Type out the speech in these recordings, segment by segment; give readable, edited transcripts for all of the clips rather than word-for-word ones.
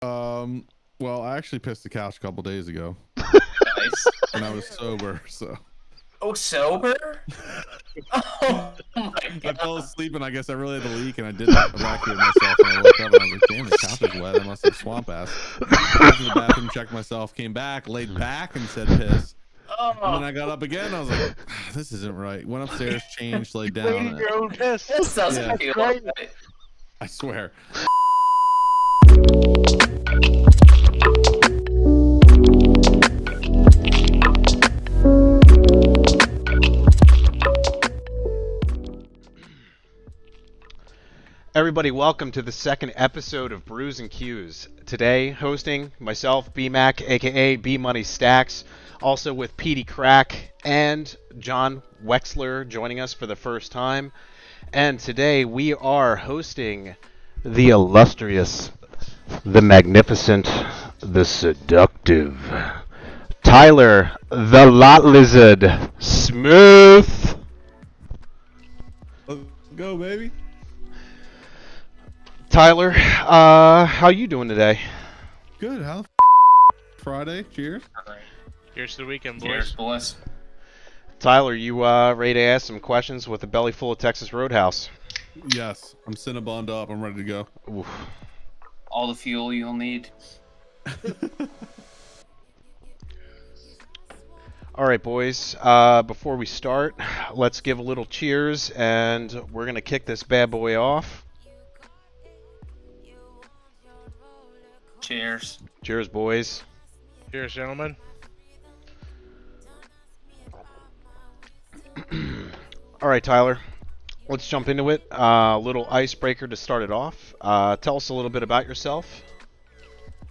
Well, I actually pissed the couch a couple days ago, Nice. and I was sober, so Oh, sober? Oh my I fell god. asleep, and I guess I really had the leak, and I didn't evacuate myself, and I woke up, and I was like, "Damn, the couch is wet. I must have swamp ass." Went to the bathroom, checked myself, came back, laid back, and said piss. And then Oh, I got up again. I was like, "This isn't right." Went upstairs, changed, laid down. Waiting your own piss. this doesn't Yeah. feel Great. right. I swear. Everybody, welcome to the second episode of Brews and Q's. Today, hosting myself, B-Mac, aka B-Money Stacks, also with Petey Crack and John Wexler joining us for the first time. And today we are hosting the illustrious, the magnificent, the seductive, Tyler, the Lot Lizard, Smooth. Let's go, baby. Tyler, how you doing today? Good. How the Friday? Cheers. Here's to the weekend, boys. Cheers, boys. Tyler, you ready to ask some questions with a belly full of Texas Roadhouse? Yes, I'm Cinnabonned up. I'm ready to go. Oof. All the fuel you'll need. All right, boys. Before we start, let's give a little cheers, and we're gonna kick this bad boy off. Cheers. Cheers, boys. Cheers, gentlemen. All right, Tyler. Let's jump into it. Little icebreaker to start it off. Tell us a little bit about yourself.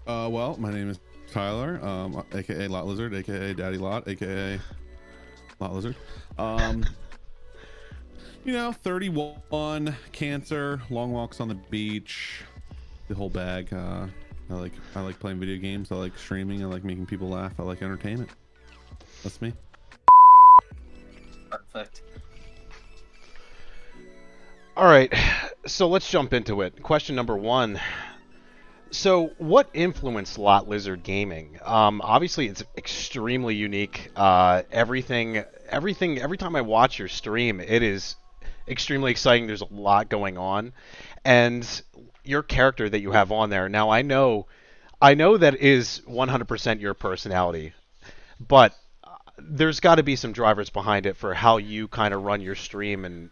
Well, my name is Tyler, aka Lot Lizard, aka Daddy Lot, aka Lot Lizard. 31, cancer, long walks on the beach, the whole bag. I like playing video games. I like streaming. I like making people laugh. I like entertainment. That's me. Perfect. All right, so let's jump into it. Question number one. So, what influenced Lot Lizard Gaming? Obviously, it's extremely unique. Every time I watch your stream, it is extremely exciting. There's a lot going on, and your character that you have on there. Now, I know that is 100% your personality, but there's got to be some drivers behind it for how you kind of run your stream and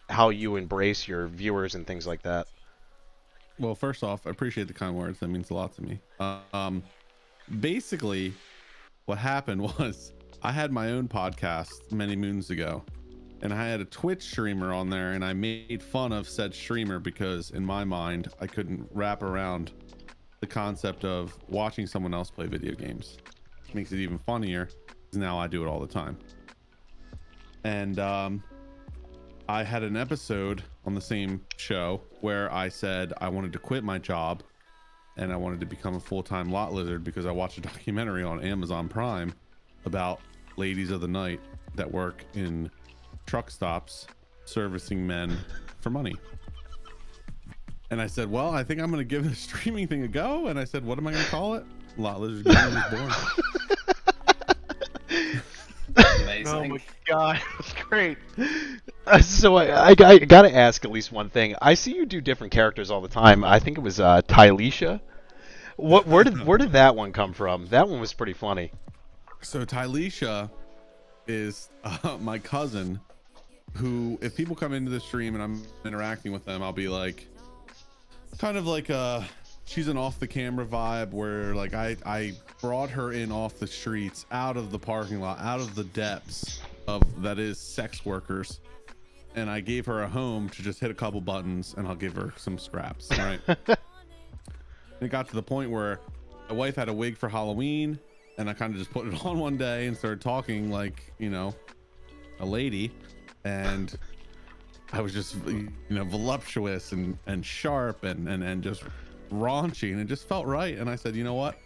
how you embrace your viewers and things like that. Well, first off, I appreciate the kind words. That means a lot to me. Basically, what happened was I had my own podcast many moons ago, and I had a Twitch streamer on there, and I made fun of said streamer because in my mind, I couldn't wrap around the concept of watching someone else play video games. Makes it even funnier because now I do it all the time. And I had an episode on the same show where I said I wanted to quit my job and I wanted to become a full-time lot lizard because I watched a documentary on Amazon Prime about ladies of the night that work in truck stops servicing men for money. And I said, well, I think I'm going to give this streaming thing a go. And I said, what am I going to call it? Lot Lizard Gaming was born. Amazing. Oh my god, that's great. So I gotta ask at least one thing. I see you do different characters all the time. I think it was Tylisha. Where did that one come from? That one was pretty funny. So Tylisha is my cousin who, if people come into the stream and I'm interacting with them, I'll be like, kind of like she's an off the camera vibe where like I brought her in off the streets, out of the parking lot, out of the depths of that is sex workers, and I gave her a home to just hit a couple buttons and I'll give her some scraps, right? It got to the point where my wife had a wig for Halloween and I kind of just put it on one day and started talking like, a lady, and I was just, voluptuous and sharp and just raunchy, and it just felt right. And I said, you know what?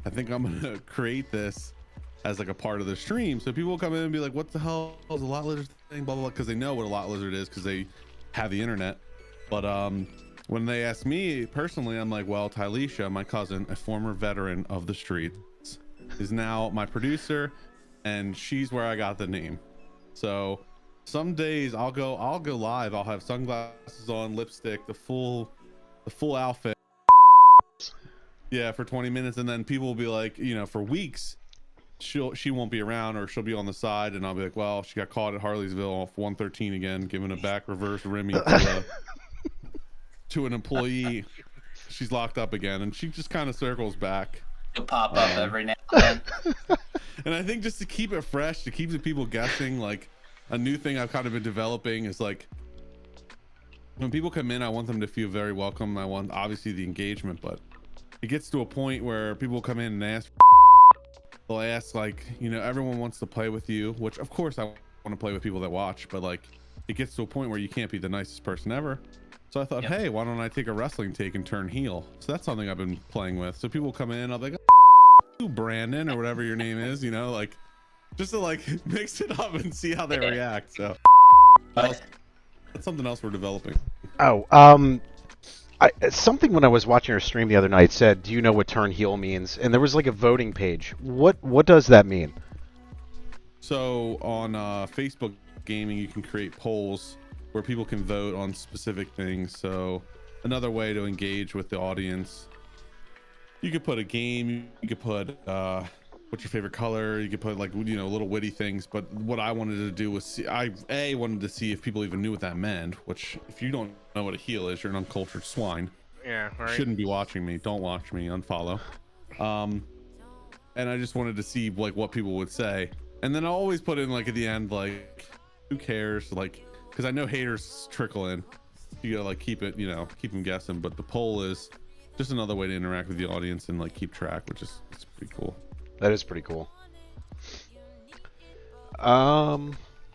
I think I'm gonna create this as like a part of the stream, so people will come in and be like, "What the hell is a lot lizard thing?" Blah blah blah, because they know what a lot lizard is because they have the internet. But when they ask me personally, I'm like, well, Tylisha, my cousin, a former veteran of the streets, is now my producer, and she's where I got the name. So some days I'll go live. I'll have sunglasses on, lipstick, the full outfit. Yeah, for 20 minutes, and then people will be like, you know, for weeks, she won't be around, or she'll be on the side, and I'll be like, well, she got caught at Harleysville off 113 again, giving a back reverse Remy to an employee. She's locked up again, and she just kind of circles back. You'll pop up every now and then. And I think just to keep it fresh, to keep the people guessing, like a new thing I've kind of been developing is like, when people come in, I want them to feel very welcome. I want obviously the engagement, but it gets to a point where people come in and ask, they'll ask like, you know, everyone wants to play with you, which of course I want to play with people that watch, but like it gets to a point where you can't be the nicest person ever. So I thought, hey, why don't I take a wrestling take and turn heel? So that's something I've been playing with. So people come in, I'll be like, you Brandon, or whatever your name is, you know, like just to like mix it up and see how they react. So that's something else we're developing. Oh, something when I was watching her stream the other night said, do you know what turn heel means? And there was like a voting page. What does that mean? So on Facebook gaming, you can create polls where people can vote on specific things. So another way to engage with the audience, you could put a game, you could put what's your favorite color, you could put like, you know, little witty things. But what I wanted to do was see, I wanted to see if people even knew what that meant, which if you don't know what a heel is, you're an uncultured swine. Yeah, right. You shouldn't be watching me. Don't watch me, unfollow. And I just wanted to see like what people would say, and then I always put in like at the end, like, who cares, like, because I know haters trickle in. You gotta like keep it, you know, keep them guessing. But the poll is just another way to interact with the audience and like keep track, which is, it's pretty cool. That is pretty cool.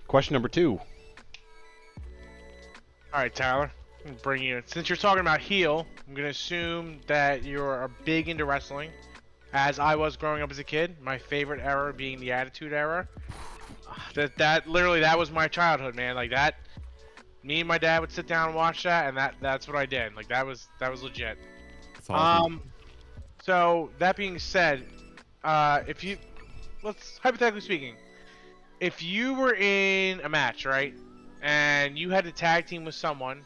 Question number 2. All right, Tyler. I'm gonna bring you. Since you're talking about heel, I'm gonna assume that you're big into wrestling, as I was growing up as a kid. My favorite era being the Attitude Era. That literally, that was my childhood, man. Like that. Me and my dad would sit down and watch that, and that's what I did. Like that was legit. That's awesome. So that being said, let's hypothetically speaking, if you were in a match, right, and you had to tag team with someone,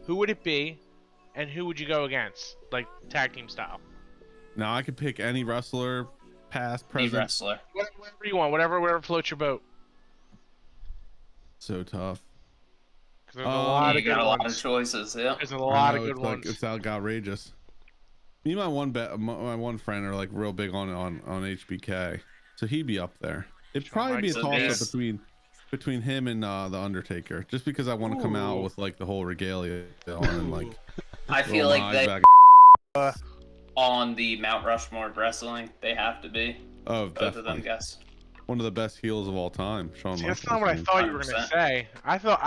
who would it be, and who would you go against, like tag team style? Now I could pick any wrestler, past, Any present. wrestler. Whatever you want, whatever floats your boat. So tough. 'Cause there's a lot You of got good a lot of ones. choices, yeah. There's a lot of I know, good it's ones. Like, it's outrageous. Me and my one friend are like real big on HBK, so he'd be up there. It'd probably be a Mike's toss the up beast. between him and the Undertaker, just because I want to come out with like the whole regalia on and like. I feel roll like my they eyes back. on the Mount Rushmore of wrestling, they have to be. Oh, Both of them, definitely. guys. One of the best heels of all time, Shawn See, Michaels. that's not what I thought you were gonna 100%. say. I thought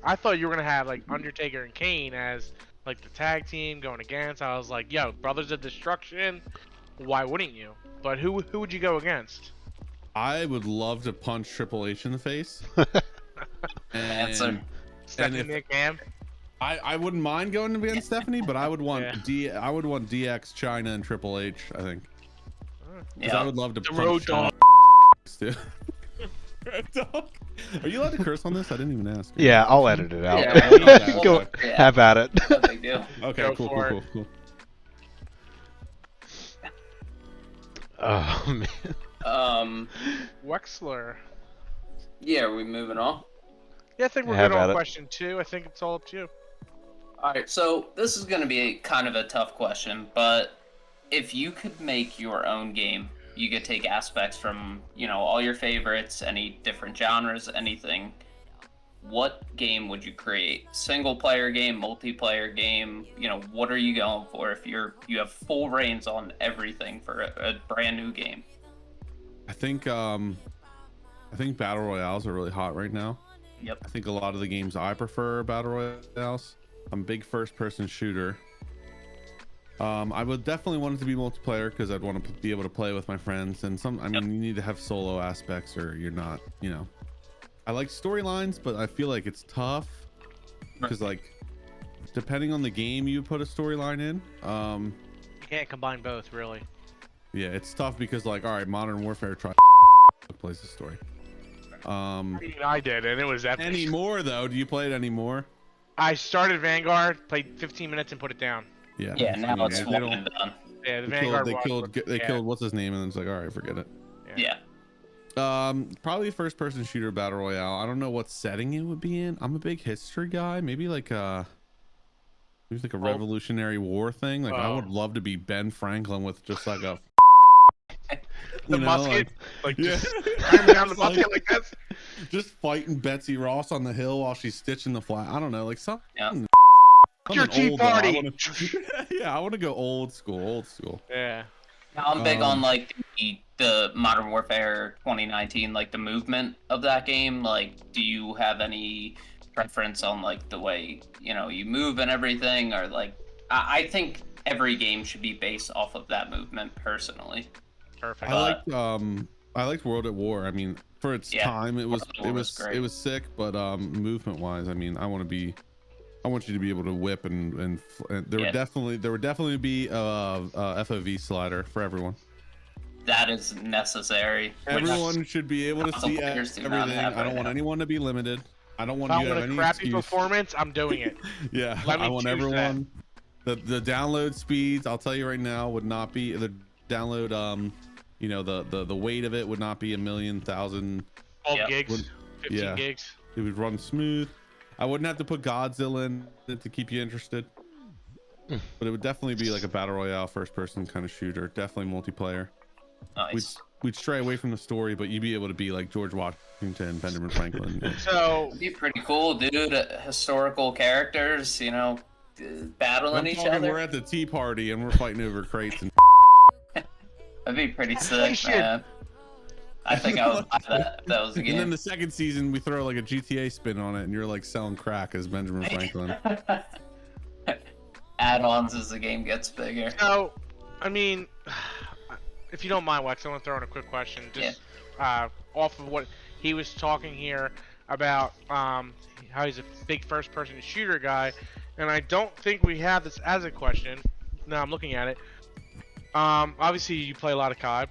I thought you were gonna have like Undertaker and Kane as like the tag team going against. I was like, yo, Brothers of Destruction. Why wouldn't you? But who would you go against? I would love to punch Triple H in the face. Answer. Stephanie if- McMahon. I wouldn't mind going against Stephanie, but I would want Yeah. I would want DX, China, and Triple H. I think. 'Cause Yeah. I would love to The punch Road Shawn Dogg. too. Road Dogg. Are you allowed to curse on this? I didn't even ask. Yeah, I'll edit it out. Yeah, okay, Go, okay. Yeah. have at it. No big deal. Okay, Go cool, for cool, cool. Oh man. Wexler. Yeah, are we moving on? Yeah, I think we're Have good at on it. question 2. I think it's all up to you. Alright, so this is going to be kind of a tough question, but if you could make your own game, you could take aspects from, you know, all your favorites, any different genres, anything. What game would you create? Single player game, multiplayer game? You know, what are you going for if you have full reins on everything for a brand new game? I think battle royales are really hot right now. Yep. I think a lot of the games I prefer are battle royales. I'm a big first-person shooter. I would definitely want it to be multiplayer because I'd want to be able to play with my friends. And I mean, you need to have solo aspects or you're not, you know. I like storylines, but I feel like it's tough because like depending on the game you put a storyline in. You can't combine both, really. Yeah, it's tough because like, all right, Modern Warfare plays the story. I did, and it was epic. Anymore though? Do you play it anymore? I started Vanguard, played 15 minutes, and put it down. Yeah. Yeah, now it's they one don't. and done. Yeah, the They Vanguard killed what's his name, and then it's like, all right, forget it. Yeah. Probably a first-person shooter battle royale. I don't know what setting it would be in. I'm a big history guy. Maybe like a Revolutionary War thing. Like I would love to be Ben Franklin with just like a the musket, like yeah. just hammering down the musket like this. Just fighting Betsy Ross on the hill while she's stitching the flag. I don't know, like something. Yeah. Your tea old, though. party. Yeah, I want to go old school. Yeah. Now, I'm big on like the Modern Warfare 2019, like the movement of that game. Like, do you have any preference on like the way you move and everything, or like I think every game should be based off of that movement personally. Perfect. I liked World at War. I mean, for its time, it was sick, but movement wise, I mean, I want you to be able to whip and there would definitely be a FOV slider for everyone. That is necessary. Everyone should be able to see everything. I don't want anyone to be limited. I don't want you to have any crappy excuse. performance, I'm doing it. Yeah, I want everyone. The download speeds, I'll tell you right now, would not be the download. The weight of it would not be 1,000,000. 12 gigs, 15 gigs. It would run smooth. I wouldn't have to put Godzilla in it to keep you interested. But it would definitely be like a battle royale, first-person kind of shooter. Definitely multiplayer. Nice. We'd stray away from the story, but you'd be able to be like George Washington, Benjamin Franklin. So it'd be pretty cool, dude. Historical characters, battling each other. We're at the tea party and we're fighting over crates and. That'd be pretty sick, man. I think I would buy that if that was a game. And then the second season, we throw like a GTA spin on it, and you're like selling crack as Benjamin Franklin. Add-ons as the game gets bigger. So, I mean, if you don't mind, Wex, I want to throw in a quick question. Just off of what he was talking here about how he's a big first-person shooter guy, and I don't think we have this as a question. Now I'm looking at it. Obviously, you play a lot of COD,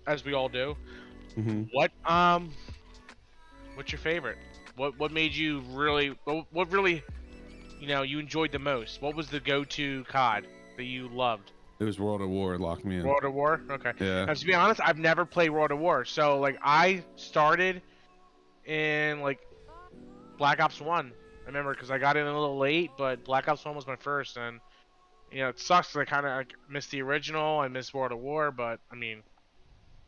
as we all do. Mm-hmm. What's your favorite? What made you really? What really, you enjoyed the most? What was the go-to COD that you loved? It was World at War. Locked me in. World at War. Okay. Yeah. Now, to be honest, I've never played World at War. So like, I started in like Black Ops 1. I remember because I got in a little late, but Black Ops 1 was my first, and it sucks because I kind of missed the original. I missed World at War, but I mean,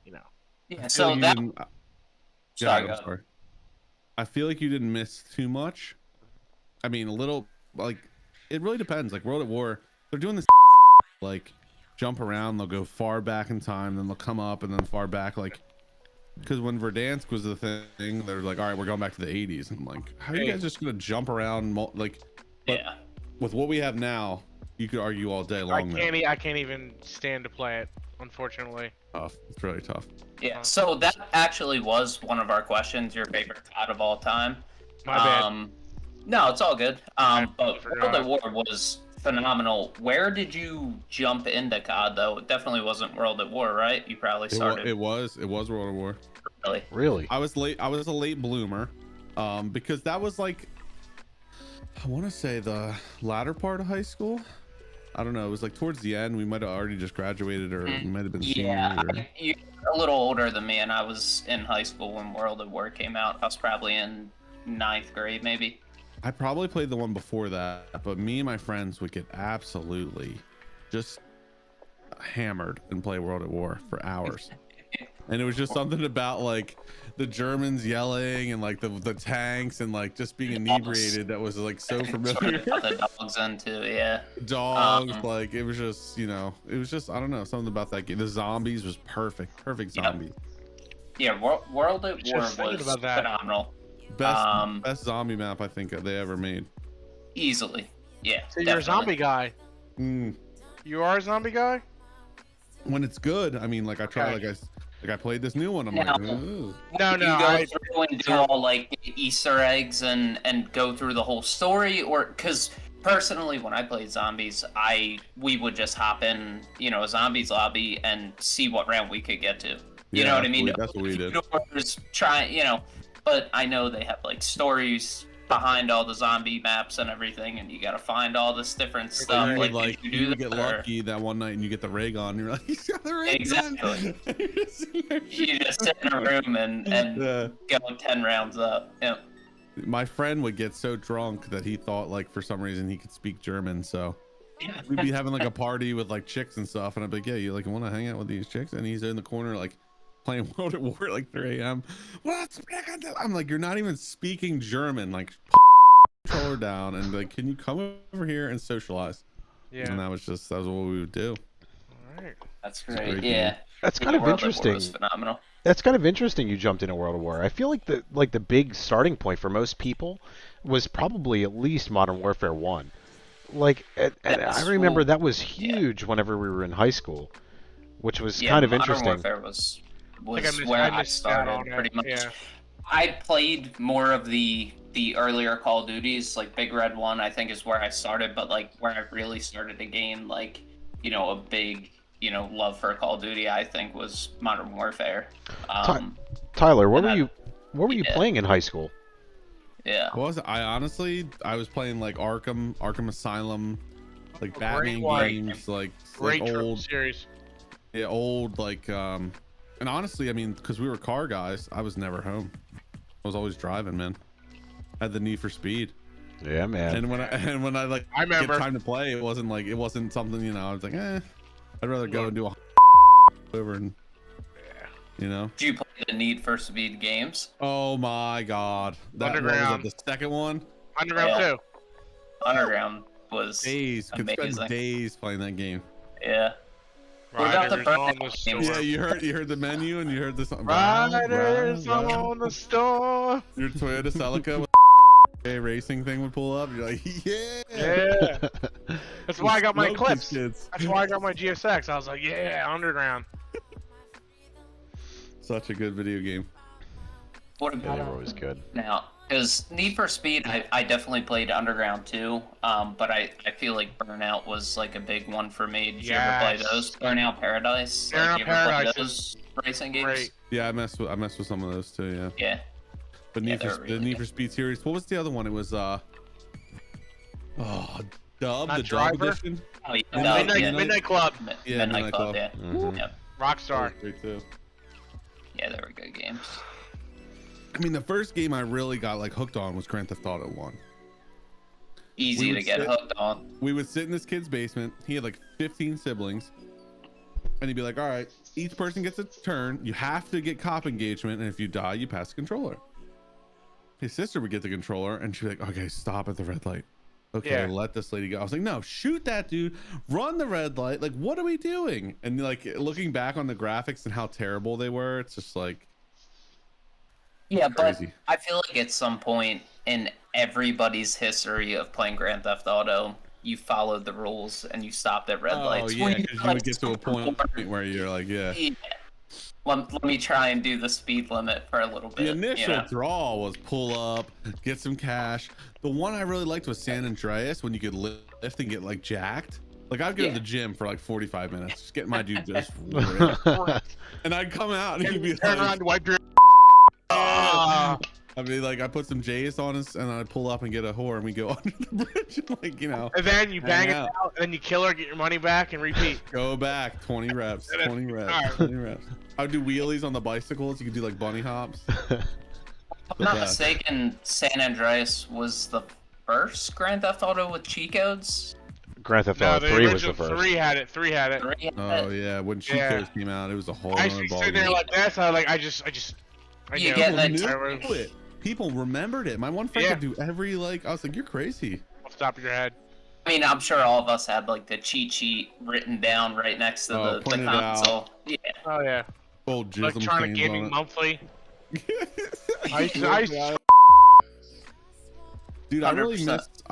Yeah. So that. Sorry. I feel like you didn't miss too much. I mean, a little. Like, it really depends. Like World at War, they're doing this like jump around. They'll go far back in time, then they'll come up and then far back. Like, because when Verdansk was the thing, they're like, all right, we're going back to the 80s. And I'm like, how are you guys just gonna jump around? With what we have now, you could argue all day long. I can't even stand to play it, unfortunately. Tough. It's really tough. Yeah, so that actually was one of our questions, your favorite COD of all time. My bad. No, it's all good. But World at War was phenomenal. Where did you jump into COD, though? It definitely wasn't World at War, right? You probably started... It was World at War. Really? I was a late bloomer, because that was like, I want to say the latter part of high school. I don't know. It was like towards the end. We might have already just graduated, or we might have been senior. You're a little older than me, and I was in high school when World at War came out. I was probably in 9th grade, maybe. I probably played the one before that, but me and my friends would get absolutely just hammered and play World at War for hours. And it was just something about like the Germans yelling and like the tanks and like just being inebriated that was like so familiar. The dogs in too, yeah. Dogs, like it was just, it was just, I don't know, something about that game. The zombies was perfect zombies. Yeah, World at War was phenomenal. Best zombie map I think they ever made. Easily, yeah. So you're a zombie guy. You are a zombie guy. When it's good, I mean, like I try, I played this new one. I'm like, ooh. No. You go through and do all like Easter eggs and go through the whole story, or because personally, when I played zombies, we would just hop in, a zombies lobby and see what round we could get to. You know what I mean? That's what we did. But I know they have like stories behind all the zombie maps and everything, and you got to find all this different stuff. You would get lucky that one night and you get the ray gun. You're like, he's got the ray gun. Exactly. You just sit in a room and go 10 rounds up. Yeah. My friend would get so drunk that he thought like for some reason he could speak German, so we'd be having like a party with like chicks and stuff, and I'd be like, yeah, you like want to hang out with these chicks? And he's in the corner like playing World at War at like 3 a.m. I'm like, you're not even speaking German. Like, controller down and like, can you come over here and socialize? Yeah. And that was what we would do. All right. That's great. Yeah. That's kind of interesting. Was phenomenal. That's kind of interesting. You jumped into World of War. I feel like the big starting point for most people was probably at least Modern Warfare 1. Like, and I remember that was huge whenever we were in high school, which was kind of interesting. Modern Warfare was where I started pretty much. Yeah. I played more of the earlier Call of Duties, like Big Red 1, I think is where I started, but like where I really started to gain like, a big, love for Call of Duty, I think was Modern Warfare. Tyler, what were you playing in high school? Yeah. I was playing like Arkham Asylum, like Batman games, like old series. Yeah, old like and honestly, I mean, because we were car guys, I was never home. I was always driving, man. I had the need for speed. Yeah, man. And when I like I remember get time to play, it wasn't something, I was like, I'd rather go and do a over and Do you play the Need for Speed games? Oh my god. Underground. Was that the second one? Underground 2. Underground was days. amazing. Could spend days playing that game. Yeah. What about the Burnout games? Yeah, you heard the menu and you heard the song. Riders on the storm. Your Toyota Celica with a racing thing would pull up. You're like, yeah. That's why I got my Eclipse. That's why I got my GSX. I was like, yeah, Underground. Such a good video game. What about they were always good. Now, because Need for Speed, I definitely played Underground too, but I feel like Burnout was like a big one for me. Did you ever play those? Burnout Paradise? Burnout you ever Paradise play those racing games? Great. Yeah, I messed with some of those too. Yeah. Yeah. But the Need for Speed series. What was the other one? It was Not the Dub Driver? edition. Oh, yeah. Midnight Club. Yeah, Midnight Club. Yeah. Mm-hmm. Yep. Rockstar. Great too. Yeah, they were good games. I mean, the first game I really got like hooked on was Grand Theft Auto 1. Easy to get hooked on. We would sit in this kid's basement. He had like 15 siblings. And he'd be like, all right, each person gets a turn. You have to get cop engagement. And if you die, you pass the controller. His sister would get the controller and she'd be like, okay, stop at the red light. Okay, let this lady go. I was like, no, shoot that dude. Run the red light. Like, what are we doing? And like looking back on the graphics and how terrible they were, it's just like, yeah, crazy. But I feel like at some point in everybody's history of playing Grand Theft Auto, you followed the rules and you stopped at red lights. Yeah, because you would get to a point where you're like, let me try and do the speed limit for a little bit. The initial draw was pull up, get some cash. The one I really liked was San Andreas, when you could lift and get like jacked. Like I'd go to the gym for like 45 minutes, just get my dude just ripped. And I'd come out and he'd be turn like, around and wipe your I'd be like, I put some J's on us and I'd pull up and get a whore and we go under the bridge and like, and then you bang it out and then you kill her, get your money back and repeat. Go back 20 reps, 20 reps, 20 reps. I would do wheelies on the bicycles. You could do like bunny hops. If I'm not mistaken, San Andreas was the first Grand Theft Auto with cheat codes. Grand Theft Auto 3 was the first. 3 had it. 3 had it. Oh yeah, when cheat codes came out, it was a whole I other used to ball sit there game. like that. So I just. You get that. Knew it. People remembered it. My one friend could do every like. I was like, you're crazy. Off the top of your head. I mean, I'm sure all of us had like the cheat sheet written down right next to the console. Yeah. Oh yeah. Old jism Electronic Gaming Monthly. I Dude, I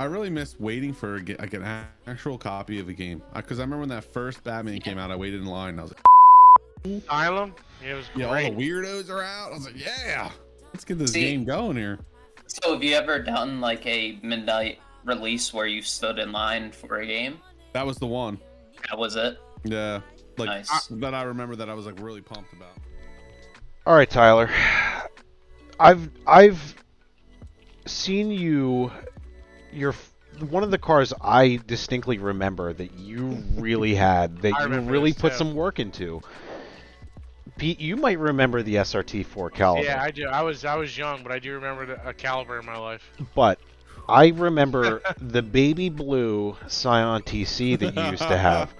really miss waiting for like an actual copy of a game. Because I remember when that first Batman came out, I waited in line and I was like, Asylum? Yeah, it was great. Yeah, all the weirdos are out. I was like, yeah, let's get this game going here. So have you ever done like a midnight release where you stood in line for a game? That was the one. That was it. Yeah, like Nice. that I remember that I was like really pumped about. All right, Tyler. I've seen you. You're one of the cars I distinctly remember that you really had, that I you remember really this put too. some work into. Pete, you might remember the SRT4 Caliber. Yeah, I do. I was young, but I do remember a Caliber in my life. But I remember the baby blue Scion TC that you used to have.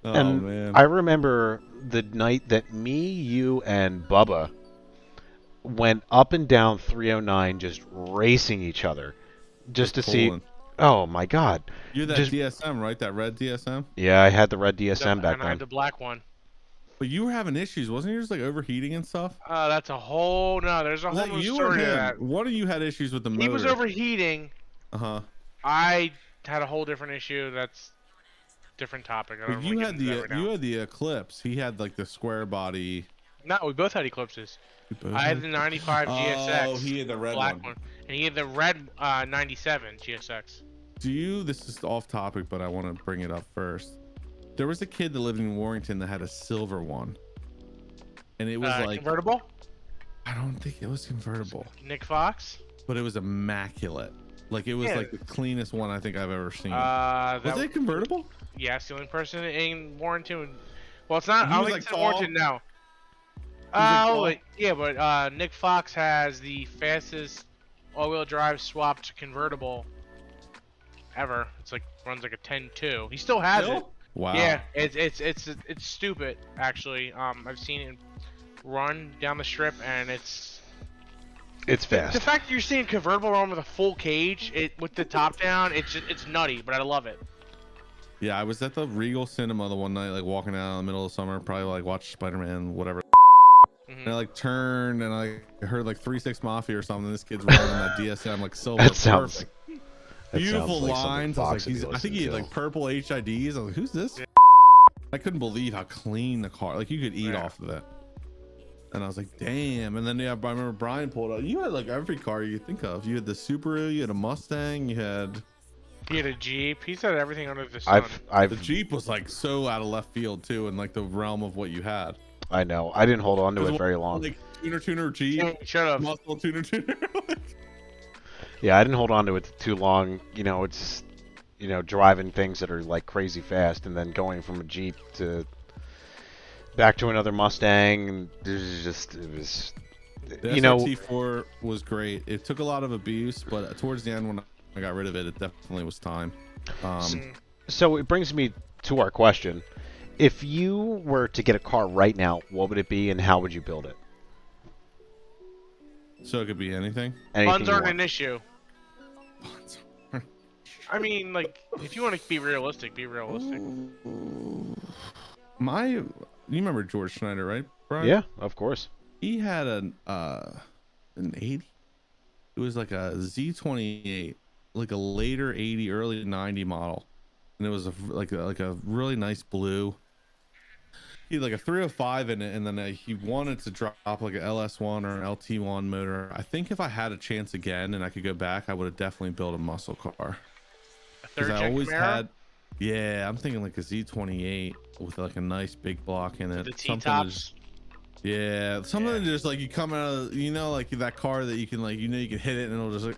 Oh And man. I remember the night that me, you, and Bubba went up and down 309 just racing each other. Just to see. Pulling. Oh my god. You're that Just- DSM, right? That red DSM. Yeah, I had the red DSM back and I had the then. black one. But you were having issues, wasn't yours like overheating and stuff? That's a whole no. There's a Was whole that new you or story to him? that. One of you had issues with the motor. He was overheating. Uh-huh. I had a whole different issue. That's different topic. I don't But wanna you get had into that the right now. you had the Eclipse. He had like the square body. No, we both had Eclipses. You both I had the 95 GSX. Oh, he had the red black one. and he had the red 97 GSX. Do you? This is off topic, but I want to bring it up first. There was a kid that lived in Warrington that had a silver one, and it was like Convertible. I don't think it was convertible, Nick Fox. but it was immaculate. Like it was Yeah. like the cleanest one I think I've ever seen. That was it convertible? Yes, the only person in Warrington. Well, it's not. And he I don't was, think like, it's in tall? Warrington now. like, tall? Yeah, but Nick Fox has the fastest all-wheel drive swapped convertible ever. It's like runs like a 10.2. He still has it. Wow. Yeah, it's stupid actually. I've seen it run down the strip and it's It's the fast. fact that you're seeing convertible run with a full cage, with the top down, it's nutty, but I love it. Yeah, I was at the Regal Cinema the one night, like walking out in the middle of summer, probably like watch Spider-Man, whatever. Mhm. And I like turned and I heard like 3-6 Mafia or something. This kid's running that DSM like silver. That sounds- Perfect. That Beautiful sounds like something lines. I Fox was would like, be I think he had listening like purple HIDs. I was like, who's this? I couldn't believe how clean the car. Like you could eat Yeah. off of it. And I was like, damn. And then yeah, I remember Brian pulled out. You had like every car you think of. You had the Subaru. You had a Mustang. You had He had a Jeep. He's had everything under the sun. I've the Jeep was like so out of left field too, in like the realm of what you had. I know. I didn't hold on to It it was very long. Like tuner Jeep, Shut up. muscle tuner. Yeah, I didn't hold on to it too long. You know, it's driving things that are like crazy fast, and then going from a Jeep to back to another Mustang. And it was. The SRT4 was great. It took a lot of abuse, but towards the end when I got rid of it, it definitely was time. So it brings me to our question: if you were to get a car right now, what would it be, and how would you build it? So it could be anything. Anything Funds you aren't want. an issue. I mean, like, if you want to be realistic, be realistic. You remember George Schneider, right, Brian? Yeah, of course. He had an 80. It was like a Z28, like a later 80, early 90 model, and it was like a really nice blue. He had like a 305 in it, and then he wanted to drop like an LS1 or an LT1 motor. I think if I had a chance again and I could go back, I would have definitely built a muscle car. A Because I third-gen always Camaro? had, yeah, I'm thinking like a Z28 with like a nice big block in it. The Something to T-tops. yeah, something Yeah. that just like you come out of, like that car that you can like, you can hit it and it'll just like,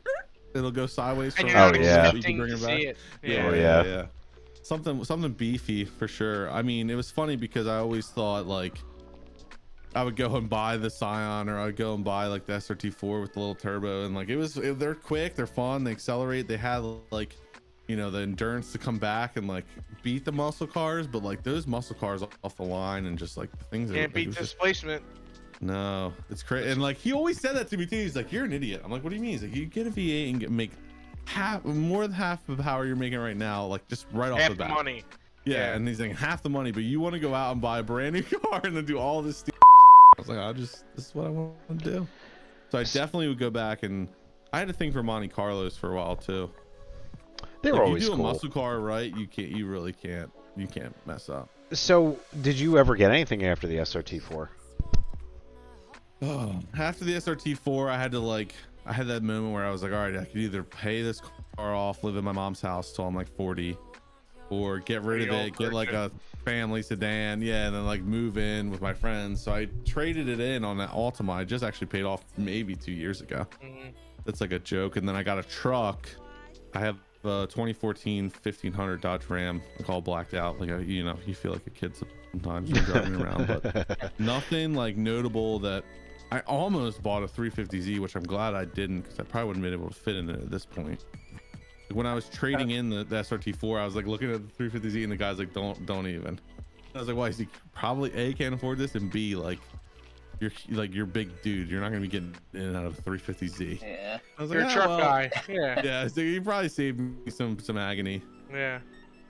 it'll go sideways. And for you're a Oh, not little yeah. bit, but you expecting can bring to it see back. it. Oh, Yeah. yeah. Something beefy for sure. I mean, it was funny because I always thought like I would go and buy the Scion, or I would go and buy like the SRT4 with the little turbo, and like they're quick, they're fun, they accelerate, they had like, the endurance to come back and like beat the muscle cars, but like those muscle cars off the line and just like the things that Can't beat displacement. no, it's crazy. And like he always said that to me too. He's like, "You're an idiot." I'm like, "What do you mean?" He's like, "You get a V8 and make more than half of the power you're making right now, like just right off Half the the bat." money. Yeah, and he's like, half the money, but you want to go out and buy a brand new car and then do all this stuff. I was like, this is what I want to do. So I definitely would go back, and I had a thing for Monte Carlos for a while too. They were Like, always you do cool. a muscle car right, you really can't mess up. So, did you ever get anything after the SRT4? After the SRT4, I had that moment where I was like, all right, I could either pay this car off, live in my mom's house till I'm like 40, or get rid of it, get like a family sedan, yeah, and then like move in with my friends. So I traded it in on that Altima. I just actually paid off maybe 2 years ago. That's like a joke. And then I got a truck. I have a 2014 1500 Dodge Ram, like all blacked out, like you know, you feel like a kid sometimes when you're driving around, but nothing like notable. That I almost bought a 350Z, which I'm glad I didn't, because I probably wouldn't have been able to fit in it at this point. When I was trading in the SRT4, I was like looking at the 350Z, and the guy's like, don't even. I was like, why? Is he probably A, can't afford this, and B, like you're big dude, you're not gonna be getting in and out of a 350Z. Yeah. I was like, You're a truck guy. Yeah. Yeah, so you probably saved me some agony. Yeah.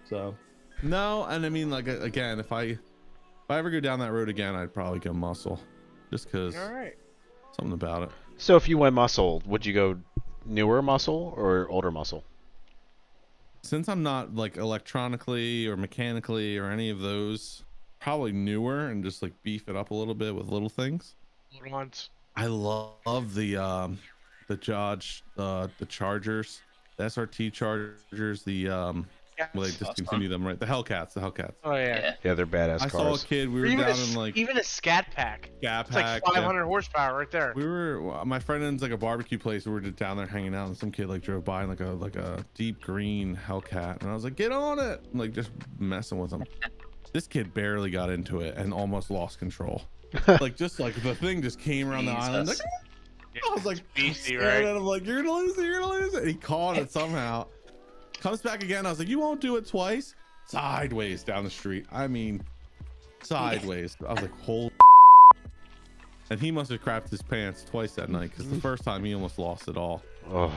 So no, and I mean, like, again, if I ever go down that road again, I'd probably go muscle, just because All right. something about it. So if you went muscle, would you go newer muscle or older muscle? Since I'm not like electronically or mechanically or any of those, probably newer, and just like beef it up a little bit with little things. Little ones. I love the Dodge, the Chargers, the SRT Chargers, the well, they discontinued them, right? The Hellcats. Oh yeah. Yeah, they're badass I cars. saw a kid. We were Even down in like even a Scat Pack. Scat It's like Pack. 500 horsepower right there. We were, my friend owns like a barbecue place. We were just down there hanging out, and some kid like drove by in like a deep green Hellcat, and I was like, get on it, and, like just messing with him. This kid barely got into it and almost lost control. Like just like the thing just came around the island. Like, I was like, beastie, staring right? at him like, you're gonna lose it, you're gonna lose it. And he caught it somehow. Comes back again. I was like, you won't do it twice. Sideways down the street. I mean, sideways. I was like, holy. And he must have crapped his pants twice that night, because the first time he almost lost it all. Oh.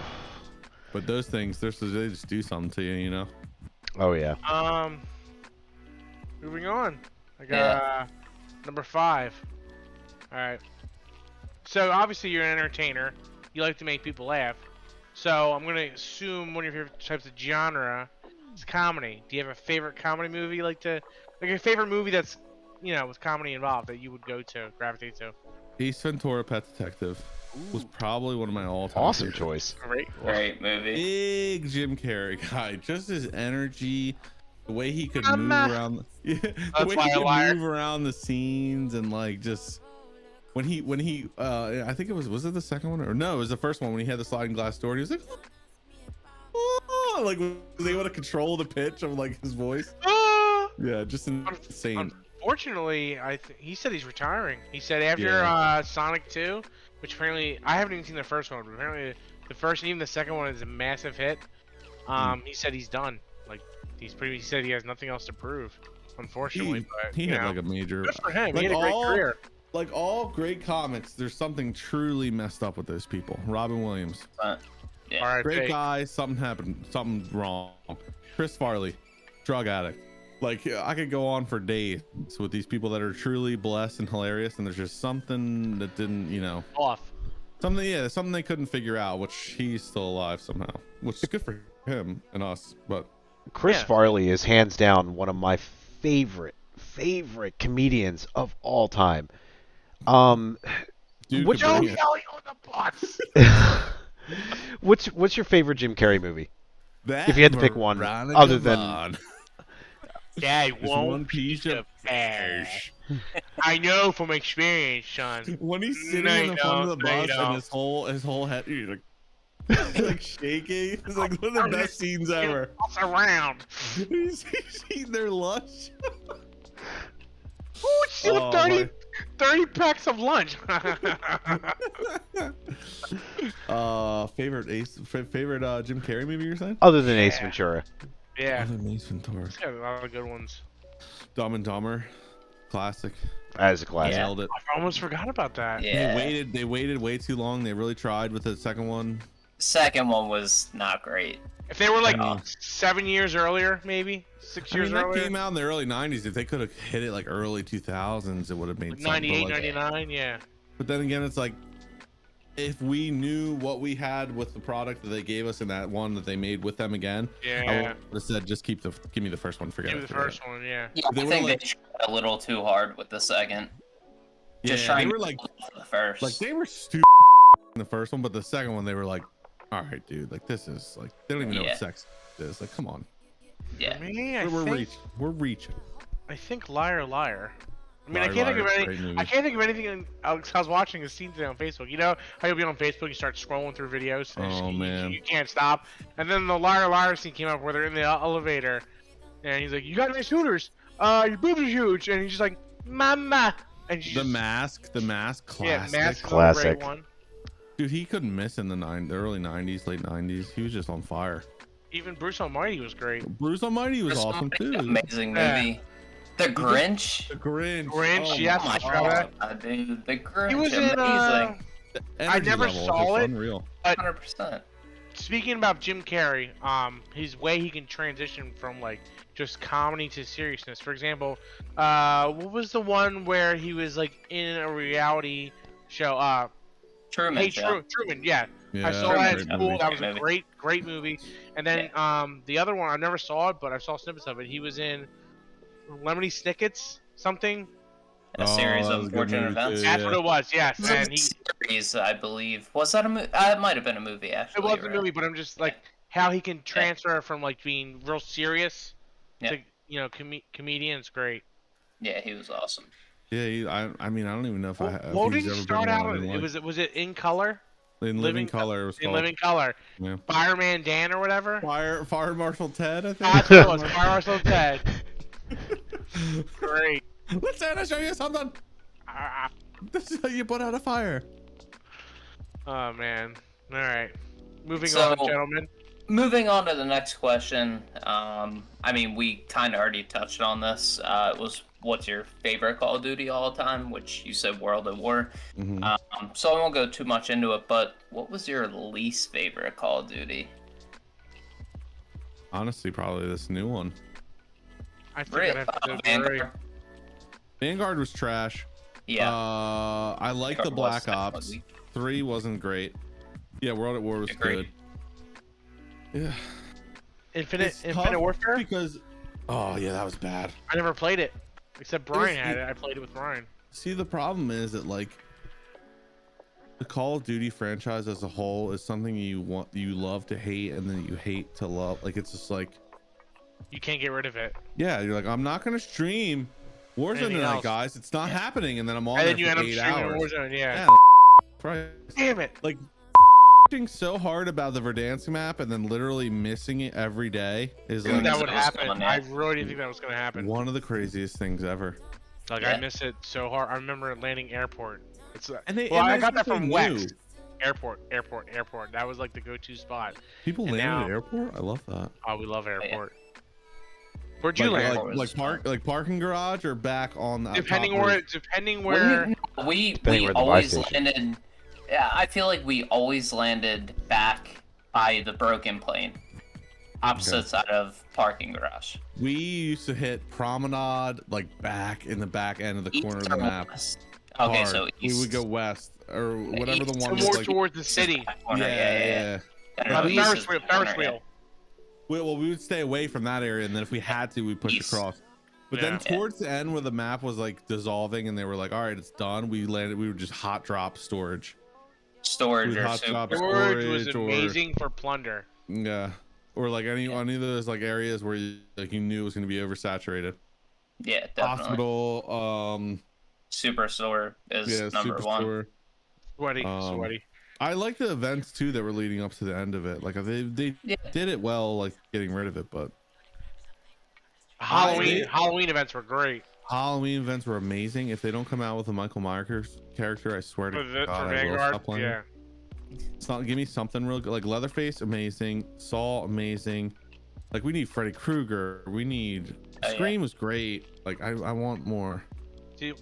But those things, they just do something to you, you know? Oh yeah. Moving on. I got number 5. All right. So obviously you're an entertainer. You like to make people laugh. So I'm gonna assume one of your favorite types of genre is comedy. Do you have a favorite comedy movie like a favorite movie that's, you know, with comedy involved that you would go to, gravitate to? Ace Ventura: Pet Detective was probably one of my all-time Awesome favorites. choice. Great movie. Big Jim Carrey guy, just his energy, the way he could move around, the way he could move around the scenes, and like just when he I think it was it the second one, or no, it was the first one, when he had the sliding glass door, and he was like, oh, like was able to control the pitch of like his voice. Yeah, just insane. Unfortunately, he said he's retiring. He said after Sonic 2, which apparently I haven't even seen the first one, but apparently the first and even the second one is a massive hit. He said he's done. Like he said he has nothing else to prove. Unfortunately, but he had like a major. Good for him. Like, he had a great career. Like all great comics, there's something truly messed up with those people. Robin Williams, Yeah. great guy. Something happened. Something wrong. Chris Farley, drug addict. Like I could go on for days with these people that are truly blessed and hilarious, and there's just something that didn't, you know, Off. something they couldn't figure out, which he's still alive somehow, which is good for him and us. But Chris Farley is hands down one of my favorite comedians of all time. dude, What's could your, bring it. what's your favorite Jim Carrey movie? That If you had to pick one, Veronica other than Vaughn. Dad Just won't one piece of cash. I know from experience, son. when he's sitting No, in the front of the no, bus no. and his whole head, he's like shaking. It's like one of the best scenes ever. Toss around. He's eating their lunch. Ooh, it's still 30 packs of lunch. Favorite Jim Carrey movie you're saying? other than Ace Ventura. Yeah. Other than Ace Ventura. He's got a lot of good ones. Dumb and Dumber, classic. That is a classic. Nailed it. I almost forgot about that. Yeah. They waited way too long. They really tried with the second one. Second one was not great. If they were like I mean- 7 years earlier, maybe 6 I years mean, that earlier. came out in the early 90s. If they could have hit it like early 2000s, it would have made Like something. 98, But, like, 99, yeah. but then again, it's like, if we knew what we had with the product that they gave us in that one that they made with them again, I Yeah. would have said, just give me the first one. Forget Give it. the first one, yeah. Yeah, They I were think like- they tried a little too hard with the second. Just Yeah, trying they were to like, for the first. they were stupid in the first one, but the second one they were like all right, dude. Like this is like they don't even know Yeah. what sex is. Like, come on. Yeah. For me, We're reaching. I think Liar Liar. I mean, I Liar, can't think of Liar, any. great movie. I can't think of anything. I was watching a scene today on Facebook. You know how you'll be on Facebook, you start scrolling through videos, and Oh, man. you can't stop. And then the Liar Liar scene came up where they're in the elevator, and he's like, "You got nice hooters. Your boobs are huge," and he's just like, "Mama." And she's The just, Mask, classic. yeah, Mask is a Classic. great one. Dude, he couldn't miss in the early 90s, late 90s. He was just on fire. Even Bruce Almighty was great. Bruce Almighty was Bruce awesome too. Amazing Yeah. movie. The Grinch. The Grinch. Grinch, Oh yes, my I forgot God. that. Dude, the Grinch. He was in. Amazing. The I energy never level is saw just it. Unreal. 100%. Speaking about Jim Carrey, his way he can transition from like just comedy to seriousness. For example, what was the one where he was like in a reality show? Truman. Hey, Show. Truman, yeah. Yeah, I saw that at great school. movie. That was a Movie. great movie. And then the other one, I never saw it, but I saw snippets of it. He was in Lemony Snicket's something. A series that of was a good unfortunate movie, events. too. That's Yeah. what it was. Yes, It was and a he. series, I believe. Was that a movie? It might have been a movie, actually. It was a right? movie, but I'm just like how he can transfer from like being real serious Yeah. to comedian. It's great. Yeah, he was awesome. Yeah, I mean, I don't even know if I have. What if did he's he ever start been out one I on? didn't like. Was it In Color? In Living Color. It was In called. Living Color. Yeah. Fireman Dan or whatever. Fire Marshal Ted, I think. That's what it was. Fire Marshal Ted. Great. Let's show you something. Ah, This is how you put out a fire. oh man. All right. Moving So- on, gentlemen. Moving on to the next question. I mean, we kind of already touched on this. It was, what's your favorite Call of Duty all the time? Which you said World at War. Mhm. So I won't go too much into it, but what was your least favorite Call of Duty? Honestly, probably this new one. I think I'd have to agree. Vanguard. Vanguard was trash. Yeah. I like the Vanguard was Black Ops. definitely- 3 wasn't great. Yeah, World at War was Agreed. good. Yeah. It's Infinite tough Warfare? because oh yeah, that was bad. I never played it. Except Brian was- had it. I played it with Brian. See, the problem is that like the Call of Duty franchise as a whole is something you love to hate and then you hate to love. Like it's just like You can't get rid of it. yeah, you're like I'm not gonna stream Warzone Anything tonight, else. guys. It's not happening, and then I'm on And there then you for end up 8 streaming hours. Warzone, yeah. Yeah, Christ. Damn it. Like so hard about the Verdansk map and then literally missing it every day is Dude, like That was would happen. going, I yeah. really didn't think that was going to happen. one of the craziest things ever. Like, Yeah. I miss it so hard. I remember landing airport. It's And they well, and I it's got that something from new. West. Airport. That was like the go-to spot. People And land now- at airport. I love that. Oh, we love yeah. airport. Where'd you land? Like- parking garage or back on the Depending top where, roof? depending where. We Depending where the buy always station. landed. Yeah, I feel like we always landed back by the broken plane, opposite Okay. side of parking garage. We used to hit promenade like back in the back end of the corner of East the or map. west? Okay, Hard. so east. we would go west or whatever the East. one So was more like. towards the city. Back corner, yeah. By the East Ferris is wheel. the Ferris corner, yeah. wheel. Well, we would stay away from that area, and then if we had to, we push East. across. But Yeah. then towards the end, where the map was like dissolving, and they were like, "All right, it's done." We landed. We would just hot drop storage. Storage We'd or hot drop super. Storage was storage or- amazing for plunder. Yeah, or like any of those like areas where you knew it was going to be oversaturated. Yeah, definitely. Hospital. Superstore is Yeah, number one. superstore. Sweaty. Um, Sweaty. I like the events too that were leading up to the end of it. Like they Yeah. did it well, like getting rid of it. But Halloween events were great. Halloween events were amazing. If they don't come out with a Michael Myers character, I swear to For God, I will Vanguard, stop playing. yeah. Give me something real good. Like Leatherface, amazing. Saw, amazing. Like we need Freddy Krueger. We need Oh, yeah. Scream was great. Like I want more.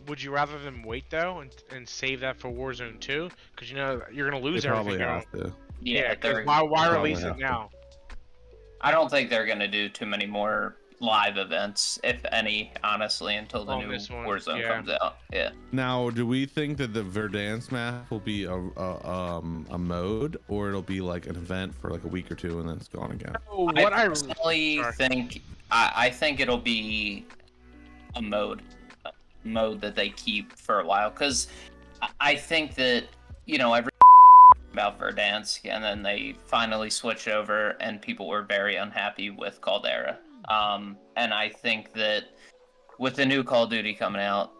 Would you rather them wait though and save that for Warzone 2? Because you know you're gonna They lose probably everything. have to. Yeah, because they're. why probably release have it to. now? I don't think they're gonna do too many more live events, if any, honestly, until the On new this one, Warzone yeah. comes out. Yeah. Now, do we think that the Verdansk map will be a mode, or it'll be like an event for like a week or two and then it's gone again? What I I personally sorry. think I think it'll be a mode that they keep for a while, because I think that every about Verdansk, and then they finally switched over, and people were very unhappy with Caldera. And I think that with the new Call of Duty coming out,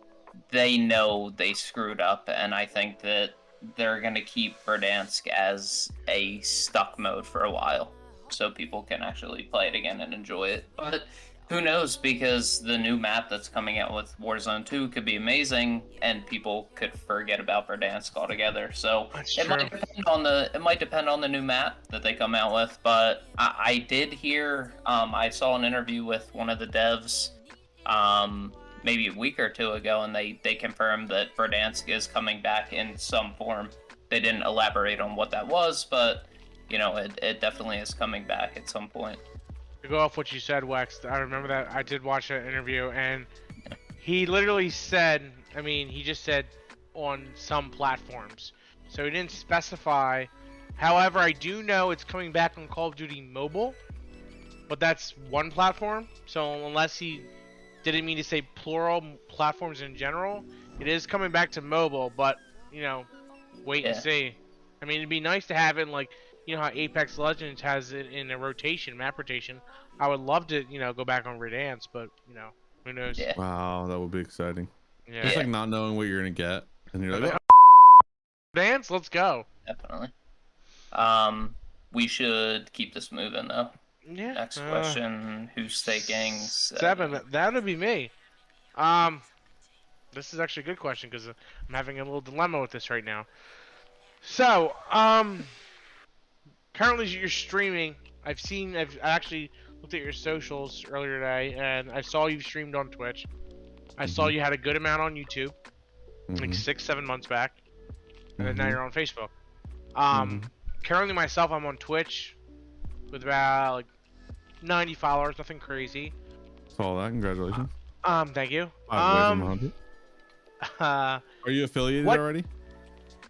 they know they screwed up, and I think that they're going to keep Verdansk as a stuck mode for a while, so people can actually play it again and enjoy it. But who knows, because the new map that's coming out with Warzone 2 could be amazing, and people could forget about Verdansk altogether. So it might depend on the new map that they come out with. But I did hear, I saw an interview with one of the devs, maybe a week or two ago, and they confirmed that Verdansk is coming back in some form. They didn't elaborate on what that was, but you know, it definitely is coming back at some point. To go off what you said, Wex, I remember that I did watch that interview, and he literally said, I mean, he just said on some platforms, so he didn't specify. However, I do know it's coming back on Call of Duty Mobile, but that's one platform, so unless he didn't mean to say plural platforms in general, it is coming back to mobile, but, you know, wait and see. I mean, it'd be nice to have it like, you know how Apex Legends has it in a rotation, map rotation. I would love to, you know, go back on Verdansk, but, you know, who knows? Yeah. Wow, that would be exciting. Yeah. Just like not knowing what you're gonna get, and you're like, Verdansk, let's go. Definitely. We should keep this moving though. Yeah. Next question: who's taking 7? That would be me. This is actually a good question because I'm having a little dilemma with this right now. So, currently you're streaming. I've actually looked at your socials earlier today, and I saw you streamed on Twitch. I saw you had a good amount on YouTube, like 6-7 months back, and then now you're on Facebook. Currently myself, I'm on Twitch with about like 90 followers, nothing crazy. saw that. Congratulations. Thank you. 100. Are you affiliated already?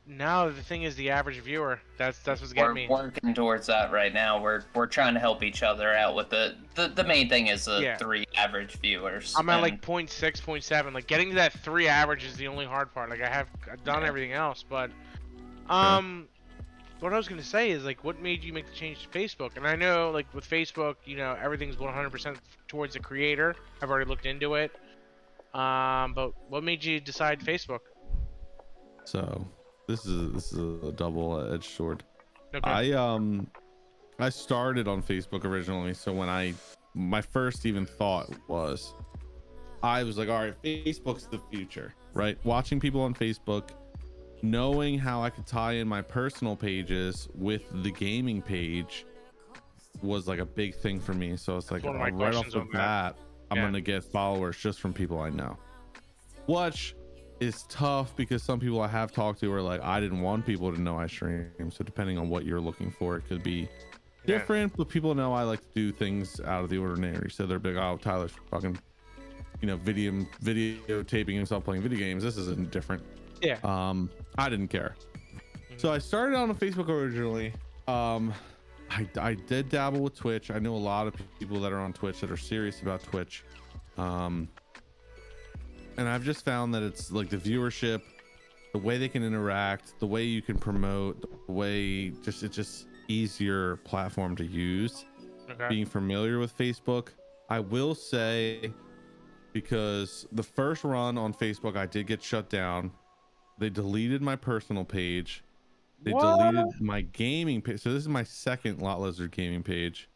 No, the thing is the average viewer. That's what's getting me. We're working towards that right now. We're trying to help each other out with the main thing is the 3 average viewers. I'm at like 0.6, 0.7. Like getting to that 3 average is the only hard part. Like I've done everything else, but what I was gonna say is like, what made you make the change to Facebook? And I know like with Facebook, you know, everything's 100% towards the creator. I've already looked into it. But what made you decide Facebook? So this is a double-edged sword. Okay. I started on Facebook originally, so when my first even thought was, I was like, all right, Facebook's the future, right? Watching people on Facebook, knowing how I could tie in my personal pages with the gaming page was like a big thing for me. So it's like right off the bat, I'm gonna get followers just from people I know, which is tough because some people I have talked to are like, I didn't want people to know I stream. So depending on what you're looking for, it could be different, but people know I like to do things out of the ordinary. So they're big, oh, Tyler's fucking, you know, videotaping himself playing video games. This isn't different. Yeah. I didn't care. So I started on Facebook originally. I did dabble with Twitch. I know a lot of people that are on Twitch that are serious about Twitch. And I've just found that it's like the viewership, the way they can interact, the way you can promote, the way it's just easier platform to use. Okay. Being familiar with Facebook, I will say, because the first run on Facebook, I did get shut down. They deleted my personal page. They deleted my gaming page. So this is my second Lot Lizard gaming page.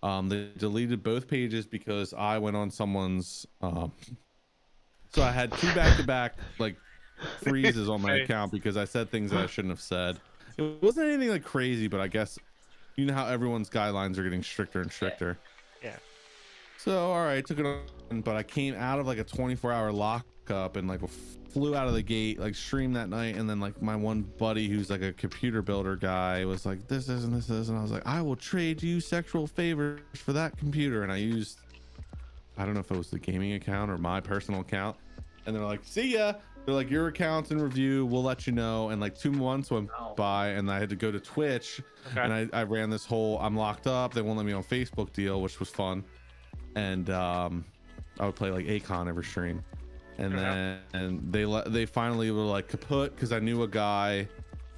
They deleted both pages because I went on someone's. So I had 2 back-to-back like freezes on my account because I said things that I shouldn't have said. It wasn't anything like crazy, but I guess you know how everyone's guidelines are getting stricter and stricter. Yeah. So all right, took it on, but I came out of like a 24-hour lockup and like flew out of the gate, like streamed that night, and then like my one buddy who's like a computer builder guy was like, this is, and I was like, I will trade you sexual favors for that computer. And I used, I don't know if it was the gaming account or my personal account, and they're like, see ya. They're like, your account's in review, we'll let you know. And like 2 months went by, and I had to go to Twitch, and I ran this whole I'm locked up, they won't let me on Facebook deal, which was fun. And I would play like Akon every stream, and then they finally were like kaput because I knew a guy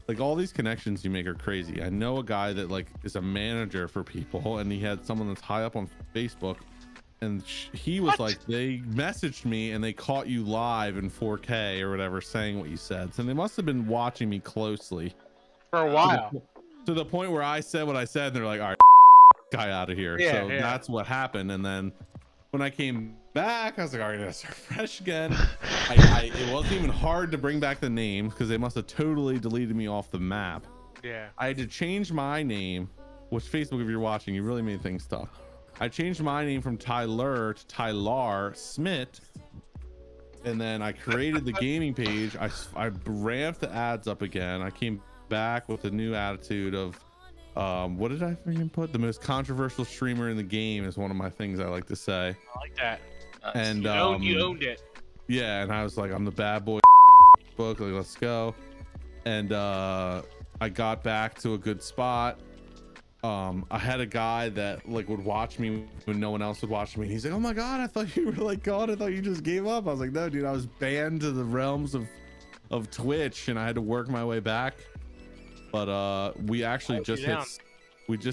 like all these connections you make are crazy. I know a guy that like is a manager for people, and he had someone that's high up on Facebook, and he was like, they messaged me and they caught you live in 4K or whatever saying what you said. So they must have been watching me closely For a while. to the point where I said what I said, and they're like, all right, guy out of here. Yeah, So yeah. that's what happened. And then when I came back, I was like, all right, let's start fresh again. It wasn't even hard to bring back the name because they must have totally deleted me off the map. Yeah. I had to change my name, which Facebook, if you're watching, you really made things tough. I changed my name from Tyler to Tylar Smith, and then I created the gaming page. I ramped the ads up again. I came back with a new attitude of what did I freaking put? The most controversial streamer in the game is one of my things I like to say. I like that. And you owned it. yeah, and I was like, I'm the bad boy book, like, let's go. And I got back to a good spot. I had a guy that like would watch me when no one else would watch me, and he's like, oh my god, I thought you were like gone, I thought you just gave up. I was like, no dude, I was banned to the realms of Twitch, and I had to work my way back. But we actually just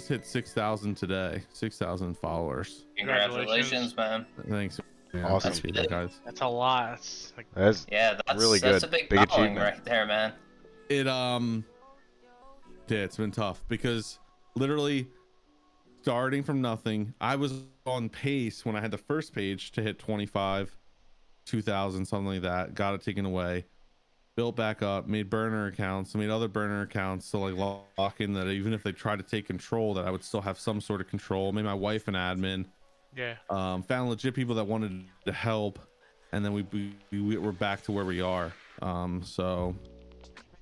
hit 6,000 today. 6,000 followers. Congratulations, man. Thanks. Yeah, Awesome. appreciate that, guys. That's a lot. That's like, That's really good. That's a big Big following achievement. right there, man. Yeah, it's been tough because literally starting from nothing, I was on pace when I had the first page to hit 25, 2,000, something like that. Got it taken away, built back up, made burner accounts, made other burner accounts to like lock in that even if they tried to take control, that I would still have some sort of control. Made my wife an admin. yeah. Found legit people that wanted to help, and then we're back to where we are. So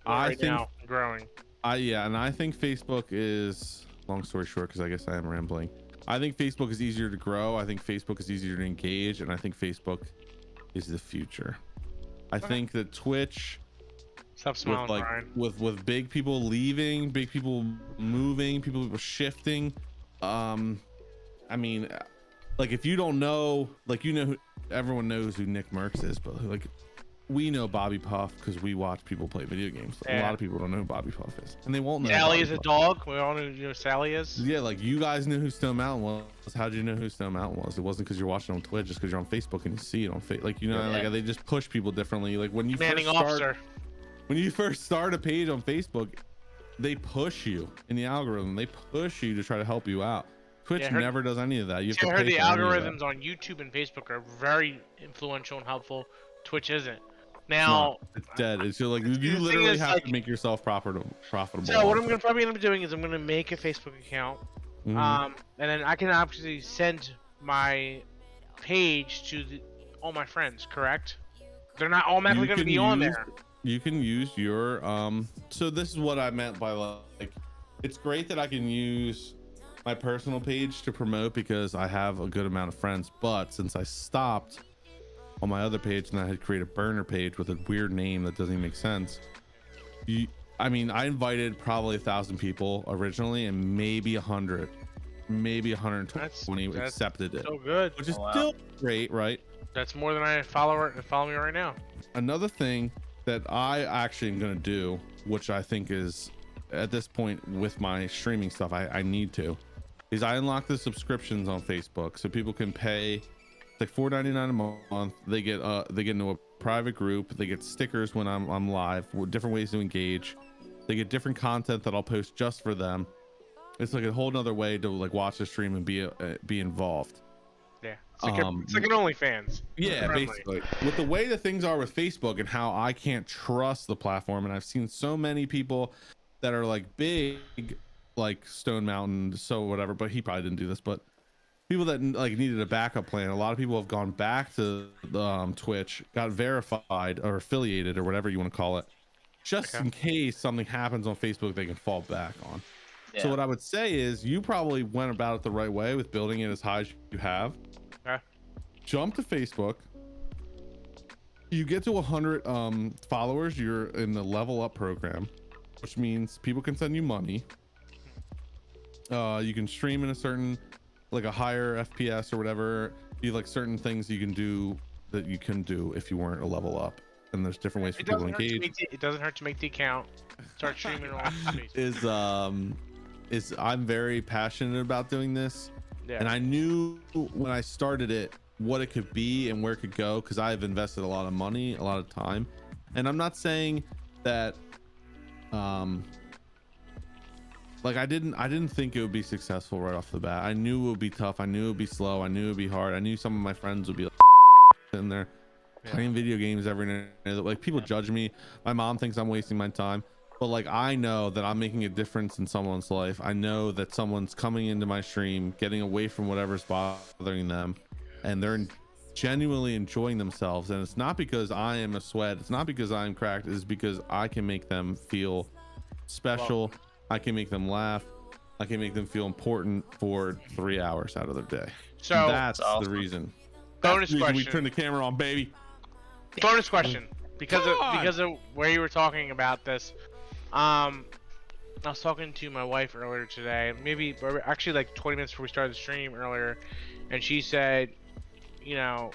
I Right think now, growing. and I think Facebook is, long story short, because I guess I am rambling, I think Facebook is easier to grow. I think Facebook is easier to engage, and I think Facebook is the future. I think that Twitch, Stop smiling, with like Brian. with big people leaving, big people moving, people shifting, I mean, like if you don't know, like, you know, everyone knows who Nick Merckx is, but like we know Bobby Puff because we watch people play video games. A lot of people don't know who Bobby Puff is, and they won't know. Sally Bobby is a Puff. dog. We all know who Sally is. Yeah, like you guys knew who Stone Mountain was. How did you know who Stone Mountain was? It wasn't because you're watching on Twitch, just because you're on Facebook and you see it on Facebook. Like, you know, like they just push people differently. Like when you Manning first officer. start, when you first start a page on Facebook, they push you in the algorithm. They push you to try to help you out. Twitch never does any of that. You have to I heard pay the for any of that. algorithms on YouTube and Facebook are very influential and helpful. Twitch isn't. Now, It's dead. It's just like you thing literally is, have like, to make yourself profitable. so what I'm gonna probably end up doing is I'm gonna make a Facebook account, Mhm. and then I can actually send my page to all my friends. Correct? They're not automatically You gonna can be on use- there. You can use your so this is what I meant by like, it's great that I can use my personal page to promote because I have a good amount of friends, but since I stopped on my other page and I had created a burner page with a weird name that doesn't even make sense, I mean, I invited probably 1,000 people originally, and maybe 100, maybe 120 That's accepted it, So good. which is Oh, wow. still great, right? That's more than I follow me right now. Another thing that I actually am going to do, which I think is at this point with my streaming stuff, I need to, is I unlock the subscriptions on Facebook so people can pay. It's like $4.99 a month. They get into a private group. They get stickers when I'm live, with different ways to engage. They get different content that I'll post just for them. It's like a whole nother way to like watch the stream and be involved. Yeah. It's like an OnlyFans. Yeah, Friendly. basically. With the way that things are with Facebook and how I can't trust the platform, and I've seen so many people that are like big, like Stone Mountain, so whatever, but he probably didn't do this, but people that like needed a backup plan, a lot of people have gone back to Twitch, got verified or affiliated or whatever you want to call it, just in case something happens on Facebook they can fall back on. Yeah. So what I would say is you probably went about it the right way with building it as high as you have. Okay. Jump to Facebook. You get to 100 followers, you're in the level up program, which means people can send you money. You can stream in a certain, like a higher FPS or whatever. You have like certain things you can do that you can do if you weren't a level up. and there's different ways for people to engage. It doesn't hurt to make the account. Start streaming on Facebook. Is I'm very passionate about doing this, Yeah. and I knew when I started it what it could be and where it could go, because I've invested a lot of money, a lot of time, and I'm not saying that like I didn't think it would be successful right off the bat. I knew it would be tough. I knew it would be slow. I knew it would be hard. I knew some of my friends would be like sitting there playing video games every night. Like people judge me. My mom thinks I'm wasting my time, but like I know that I'm making a difference in someone's life. I know that someone's coming into my stream, getting away from whatever's bothering them, and they're genuinely enjoying themselves. And it's not because I am a sweat. It's not because I'm cracked. It's because I can make them feel special. I can make them laugh. I can make them feel important for 3 hours out of their day. So that's the reason. Bonus question. We turn the camera on, baby. Bonus question. Because of where you were talking about this, I was talking to my wife earlier today, maybe actually like 20 minutes before we started the stream earlier, and she said, you know,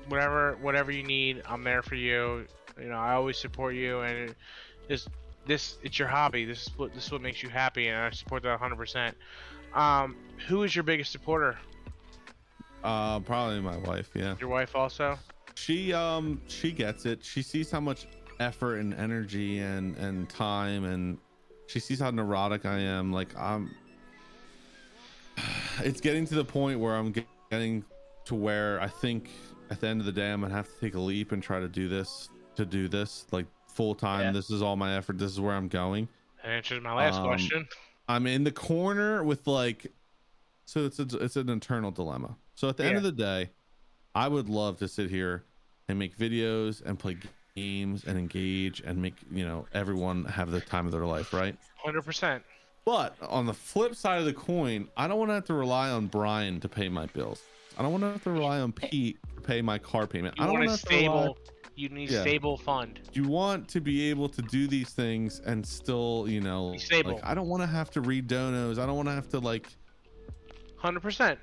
whatever you need, I'm there for you. You know, I always support you, and it's your hobby. This is what makes you happy, and I support that 100%. Who is your biggest supporter? Probably my wife. Yeah. Your wife also? She gets it. She sees how much effort and energy and time, and she sees how neurotic I am. Like it's getting to the point where I'm getting to where I think at the end of the day I'm gonna have to take a leap and try to do this like full time. Yeah. This is all my effort. This is where I'm going. That answers my last question. I'm in the corner with like, so it's an internal dilemma. So at the end of the day, I would love to sit here and make videos and play games and engage and make, you know, everyone have the time of their life, right? 100%. But on the flip side of the coin, I don't want to have to rely on Brian to pay my bills. I don't want to have to rely on Pete to pay my car payment. You want a stable, you need stable fund. You want to be able to do these things and still, you know, like, I don't want to have to read donos. I don't want to have to like 100%.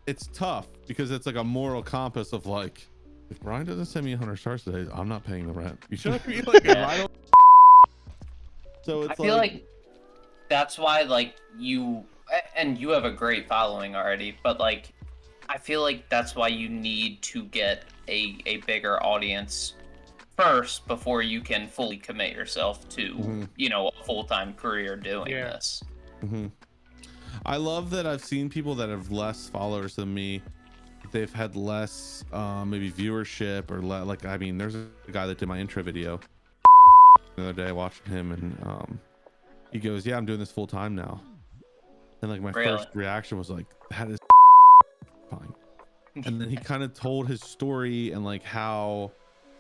It's tough because it's like a moral compass of like, if Brian doesn't send me 100 stars today, I'm not paying the rent. You should be like, so it's I feel like that's why like you have a great following already, but like I feel like that's why you need to get a bigger audience first before you can fully commit yourself to you know, a full-time career doing this. I love that I've seen people that have less followers than me. They've had less maybe viewership or like, I mean, there's a guy that did my intro video the other day, watching him, and he goes, yeah, I'm doing this full time now. And like my first reaction was like, that is fine. And then he kind of told his story and like how,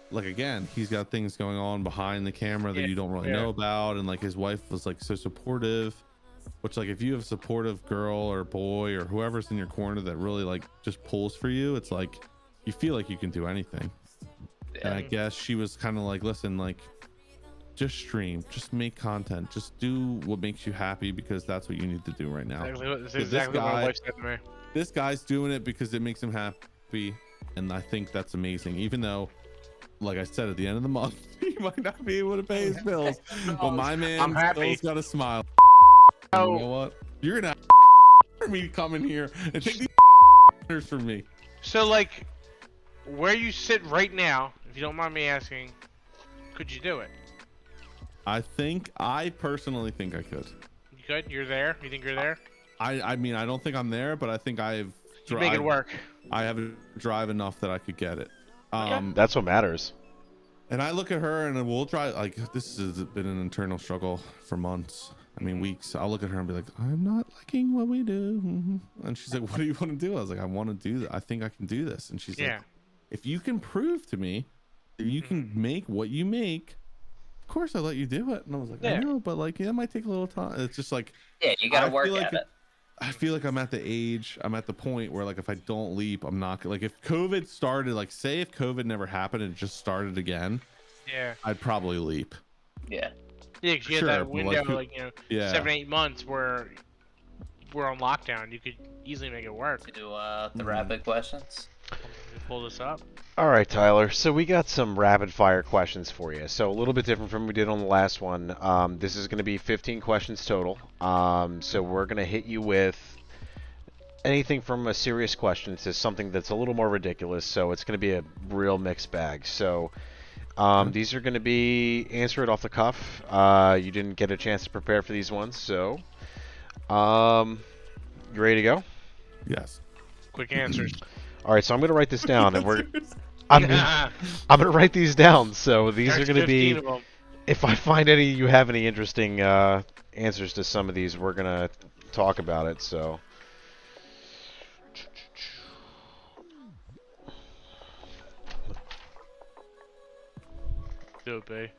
like, again, he's got things going on behind the camera that you don't really know about. And like his wife was like so supportive, which like if you have a supportive girl or boy or whoever's in your corner that really like just pulls for you, it's like you feel like you can do anything. And I guess she was kind of like, listen, like, just stream, just make content, just do what makes you happy, because that's what you need to do right now. Exactly what my wife said to me. This guy's doing it because it makes him happy, and I think that's amazing. Even though, like I said, at the end of the month, he might not be able to pay his bills, but my man still's got a smile. You know what? You're gonna have me come in here and take these from me. So, like, where you sit right now, if you don't mind me asking, could you do it? I personally think I could. You could? You're there? You think you're there? I mean, I don't think I'm there, but I think I've make it work. I have a drive enough that I could get it. That's what matters. And I look at her and we'll try, like, this has been an internal struggle for months. I mean, weeks. I'll look at her and be like, I'm not liking what we do. And she's like, what do you want to do? I was like, I want to do that. I think I can do this. And she's like, if you can prove to me that you can make what you make, of course I'll let you do it. And I was like, I know, but like, it might take a little time. It's just like, you gotta work at it. I feel like I'm at the point where, like, if I don't leap, I'm not, like, if COVID started, like, say if COVID never happened and it just started again, I'd probably leap. Yeah, because you had that window, like, you know, 7-8 months where we're on lockdown. You could easily make it work. Do the rapid questions. Let me pull this up. All right, Tyler. So we got some rapid fire questions for you. So a little bit different from what we did on the last one. This is going to be 15 questions total. So we're going to hit you with anything from a serious question to something that's a little more ridiculous. So it's going to be a real mixed bag. So these are going to be answer it off the cuff. You didn't get a chance to prepare for these ones, so you ready to go? Yes. Quick answers. All right, so I'm going to write this down, and I'm going to write these down. So these are There's going to 15 be. of them. If I find you have any interesting answers to some of these, we're going to talk about it. So. Do it, babe.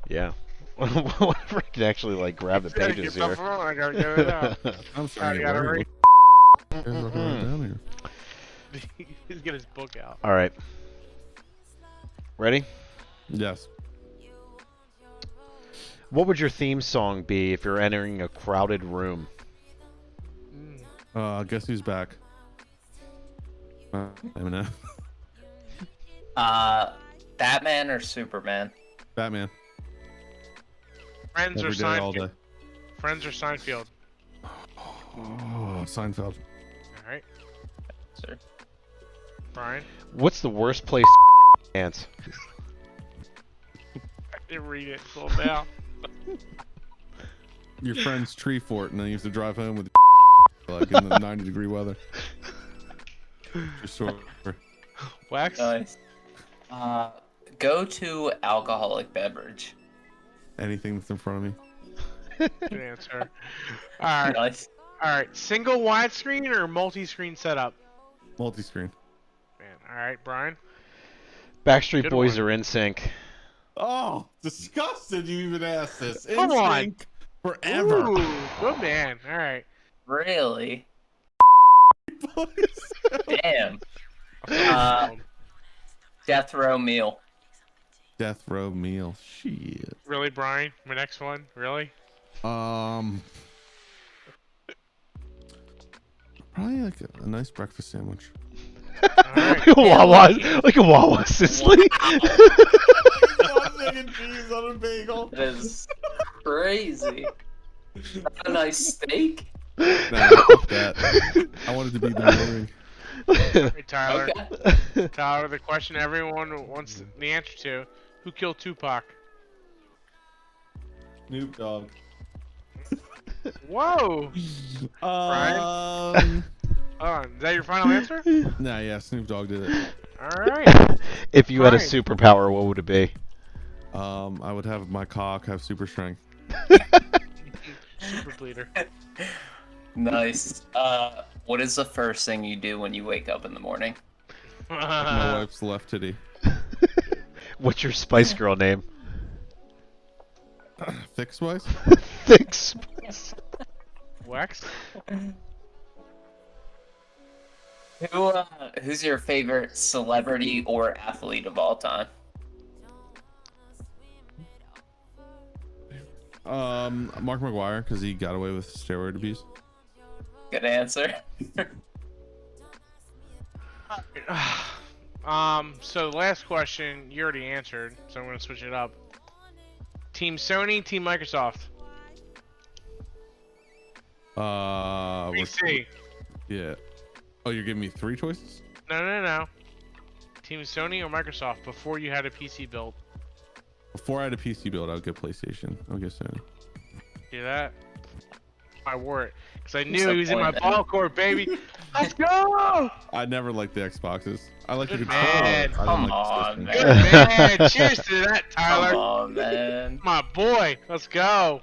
Yeah. Whatever I can actually like grab the pages here. I gotta get it out. I'm sorry. I gotta Where- read. There's nothing right down here. He's got his book out. All right. Ready? Yes. What would your theme song be if you're entering a crowded room? Guess who's back? Eminem. Batman or Superman? Batman. Friends or Every day, all Seinfeld? day. Friends or Seinfeld? Oh, Seinfeld. All right, Sir. Brian. What's the worst place to dance? I didn't read it. Slow down. Your friend's tree fort, and then you have to drive home with like in the 90-degree weather. Just sort of. Wax. Nice. Go to alcoholic beverage. Anything that's in front of me. Good answer. All right. Nice. All right. Single widescreen or multi-screen setup? Multi-screen. Man. All right, Brian. Backstreet Good Boys one. are in sync. Oh, disgusted you even asked this. Come on. NSYNC forever. Ooh, good man. All right. Really? Boys. Damn. Death row meal. Death row meal. Shit. Really, Brian? My next one? Really? Probably like a nice breakfast sandwich. All right. Like a Wawa Sicily. Sausage and cheese on a bagel. That is crazy. A nice steak. Nah, fuck that. I wanted to be the morning. Hey, Tyler. Okay. Tyler, the question everyone wants the answer to: who killed Tupac? Snoop Dogg. Whoa! Hold on. Is that your final answer? Nah, yeah, Snoop Dogg did it. All right. If you had a Right. superpower, what would it be? I would have my cock have super strength. Super bleeder. Nice. What is the first thing you do when you wake up in the morning? My wife's left titty. What's your Spice Girl name? Thick Spice? Thick Spice. Wax? Who's your favorite celebrity or athlete of all time? Mark McGuire, because he got away with steroid abuse. Good answer. So the last question you already answered, so I'm gonna switch it up. Team Sony, Team Microsoft. PC. Yeah. Oh, you're giving me 3 choices? No. Team Sony or Microsoft before you had a PC built. Before I had a PC build, I would get PlayStation. I'll get Sony. See that? I wore it because I knew he was in my ball court, baby. Let's go! I never liked the Xboxes. I like the Good controller. man. I didn't Come like the on, system. man. Good man. Cheers to that, Tyler. Come on, man. My boy. Let's go.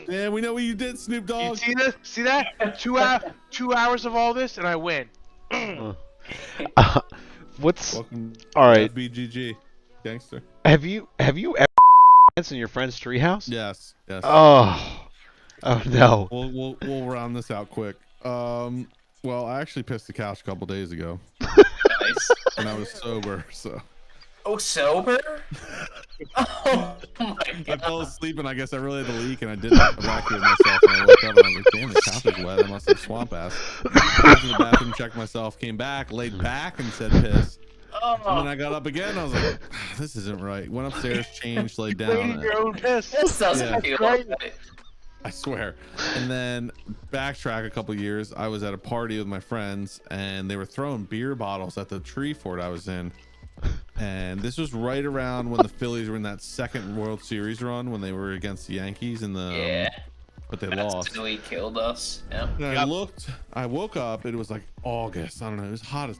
Yeah, we know what you did, Snoop You Dogg. see this? See that? 2 hours of all this, and I win. What's Welcome all right? BGG, gangster. Have you ever danced in your friend's treehouse? Yes, yes. Oh no. We'll round this out quick. Well, I actually pissed the couch a couple days ago, Nice. and I was sober, so Oh, sober? Oh my I god. fell asleep and I guess I really had to leak and I didn't evacuate myself and I woke up and I was like, damn, the couch is wet. I must have swamp ass. Went to the bathroom, checked myself, came back, laid back and said piss. And then I got up again and I was like, this isn't right. Went upstairs, changed, laid Cleaning down. your own piss. This doesn't Yeah. feel Great. right. I swear. And then backtrack a couple years, I was at a party with my friends and they were throwing beer bottles at the tree fort I was in. And this was right around when the Phillies were in that second World Series run when they were against the Yankees in the Yeah. but they That's lost. Philly killed us. Yeah. And I woke up, it was like August. I don't know, it was hot as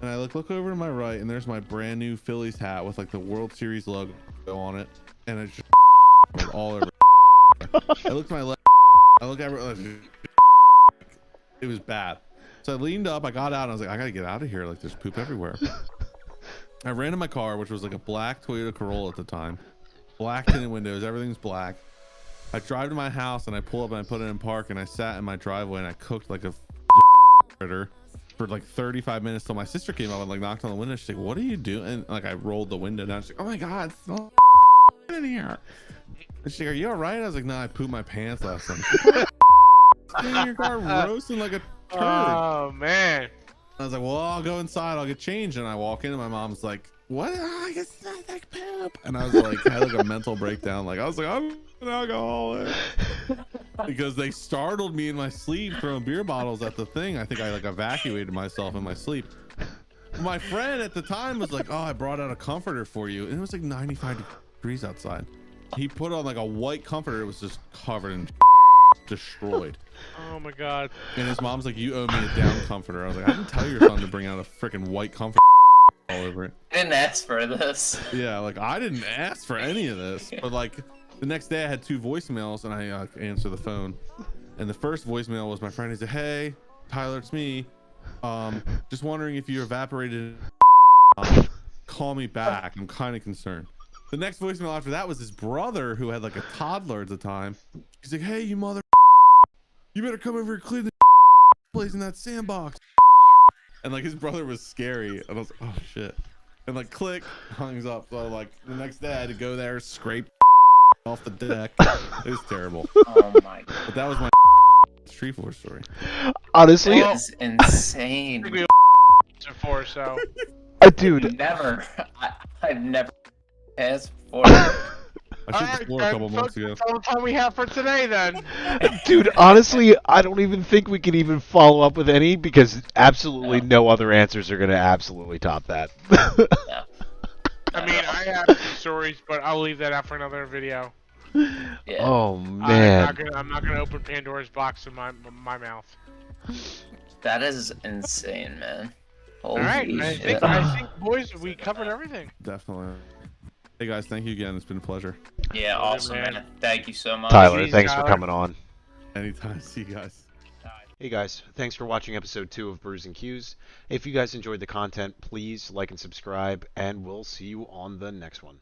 and I look over to my right and there's my brand new Phillies hat with like the World Series logo on it. And it's just all over. I looked to my left. I look at it was bad. So I leaned up, I got out, and I was like, I gotta get out of here. Like there's poop everywhere. I ran to my car, which was like a black Toyota Corolla at the time. Black tinted windows, everything's black. I drive to my house and I pull up and I put it in park and I sat in my driveway and I cooked like a critter for like 35 minutes till my sister came up and like knocked on the window. She's like, what are you doing? And like I rolled the window down. She's like, oh my God, it's all in here. And she's like, are you all right? I was like, no, I pooped my pants last night. In your car roasting like a turd. Oh man. I was like, well, I'll go inside. I'll get changed. And I walk in and my mom's like, what? Oh, it smells like poop. And I was like, I had like a mental breakdown. Like, I was like, I'm an alcoholic. Because they startled me in my sleep throwing beer bottles at the thing. I think I like evacuated myself in my sleep. My friend at the time was like, oh, I brought out a comforter for you. And it was like 95 degrees outside. He put on like a white comforter. It was just covered in destroyed. Oh my god. And his mom's like, you owe me a down comforter. I was like, I didn't tell your son to bring out a freaking white comforter all over it. I didn't ask for this. Yeah, like I didn't ask for any of this. But like the next day I had 2 voicemails and I answered the phone. And the first voicemail was my friend. He said, hey, Tyler, it's me. Just wondering if you evaporated. Call me back. I'm kind of concerned. The next voicemail after that was his brother who had like a toddler at the time. He's like, hey, you mother, you better come over and clean the place in that sandbox. And like his brother was scary. And I was like, oh shit. And like click, hangs up. So like the next day I had to go there, scrape off the deck. It was terrible. Oh my god. But that was my tree force story. Honestly, That is insane. I think we before, so dude, I've never passed before. I should explore a couple months ago. That's all the time we have for today, then. dude, honestly, I don't even think we can even follow up with any because absolutely no other answers are gonna absolutely top that. Yeah. I mean, I have stories, but I'll leave that out for another video. Yeah. Oh man. I'm not gonna open Pandora's box in my mouth. That is insane, man. Holy All right, shit. I think, boys, we covered everything. Definitely. Hey guys, thank you again. It's been a pleasure. Yeah, awesome, man. man. Thank you so much. Tyler, Jeez, thanks for Tyler. coming on. Anytime. See you guys. Hey guys, thanks for watching episode 2 of Brews and Q's. If you guys enjoyed the content, please like and subscribe, and we'll see you on the next one.